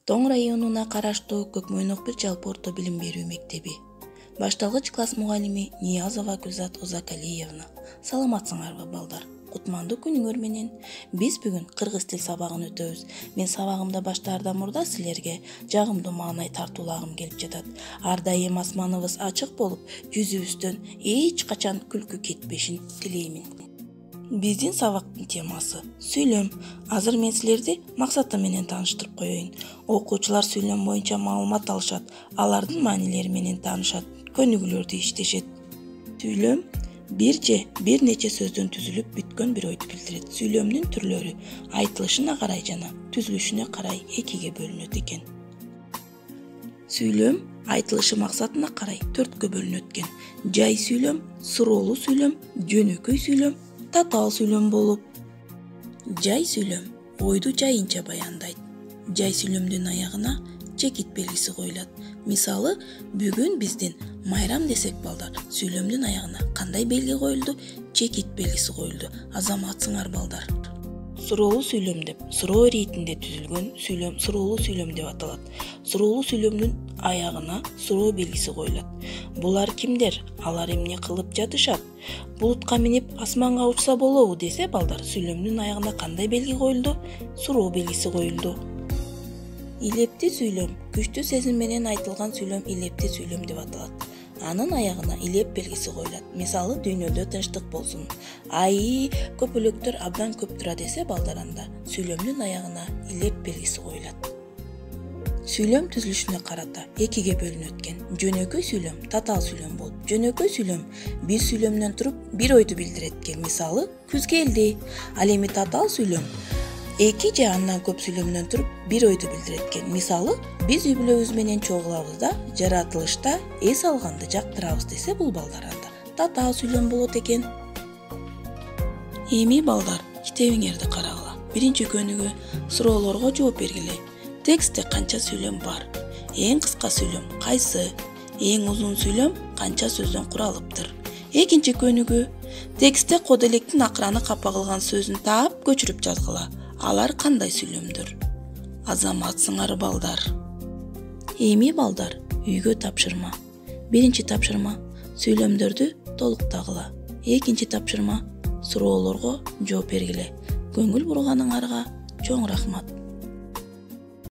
Тоң районуна караштуу Көкмөйнөк бир жалпы орто билим берүү мектеби. Башталгыч класс мугалими Ниязова Гүлзат Узакалиевна. Саламатсыңарбы балдар? Кутмандуу күнүңөр менен. Биз бүгүн кыргыз тил сабагын өтөбүз. Мен сабагымда баштаардан мурда силерге жагымдуу маанай тартуулагым келип жатат. Ар дайым асманыбыз ачык болуп, жүзүбүздөн эч качан күлкү кетпешин тилеймин. Биздин сабактын темасы сүйлөм. Азыр мен силерди максаты менен тааныштырып коеюн. Окуучулар сүйлөм боюнча маалымат алышат, алардын маанилери менен таанышат, көнүгүүлөрдү иштешет. Сүйлөм бир же бир нече сөздөн түзүлүп бүткөн бир ойду билдирет. Сүйлөмдүн түрлөрү айтылышына карай жана түзүлүшүнө карай экиге бөлүнөт экен. Сүйлөм айтылышы максатына карай төрткө бөлүнөт экен. Жай сүйлөм, суроолуу сүйлөм, жөнөкөй сүйлөм, татаал сүйлөм болуп. Жай сүйлөм ойду жайынча баяндайт. Жай сүйлөмдүн аягына чекит белгиси коюлат. Мисалы, бүгүн биздин майрам десек балдар, сүйлөмдүн аягына кандай белги коюлду? Чекит белгиси коюлду. Азаматсыңар балдар. Суроолуу сүйлөм деп суроо иретинде түзүлгөн сүйлөм суроолуу сүйлөм деп аталат. Суроолуу сүйлөмдүн аягына суроо белгиси коюлат. Булар кимдер? Алар эмне кылып жатышат? Булутка минип асманга учса болобу десе балдар, сүйлөмдүн аягына кандай белги коюлду? Суроо белгиси коюлду. Илептүү сүйлөм күчтүү сезим менен айтылган сүйлөм илептүү сүйлөм деп аталат. Анын аягына илеп белгиси коюлат. Мисалы, дүйнөдө тынчтык болсун. Ай, көпөлөктөр абдан көп тура десе балдар, анда сүйлөмдүн аягына илеп белгиси коюлат. Сүйлөм түзүлүшүнө карата экиге бөлүнөт экен. Жөнөкөй сүйлөм татаал сүйлөм болуп, жөнөкөй сүйлөм бир сүйлөмдөн туруп бир ойду билдирет экен. Мисалы, күз келди. Ал эми татаал сүйлөм эки же андан көп сүйлөмдөн туруп бир ойду билдирет экен. Мисалы, биз үй бүлөбүз менен чогулабыз да, жаратылышта эс алганды жактырабыз десе бул балдар, анда татаал сүйлөм болот экен. Эми балдар, китебиңерди карагыла. Биринчи көнүгүү суроолорго жооп бергиле. Текстте канча сүйлөм бар? Эң кыска сүйлөм кайсы? Эң узун сүйлөм канча сөздөн куралыптыр? Экинчи көнүгүү текстте коделектин акыраны капа кылган сөзүн таап көчүрүп жазгыла. Алар кандай сүйлөмдөр? Азаматсыңар балдар. Эми балдар, үйгө тапшырма. Биринчи тапшырма сүйлөмдөрдү толуктагыла. Экинчи тапшырма суроолорго жооп бергиле. Көңүл бурганыңарга чоң рахмат.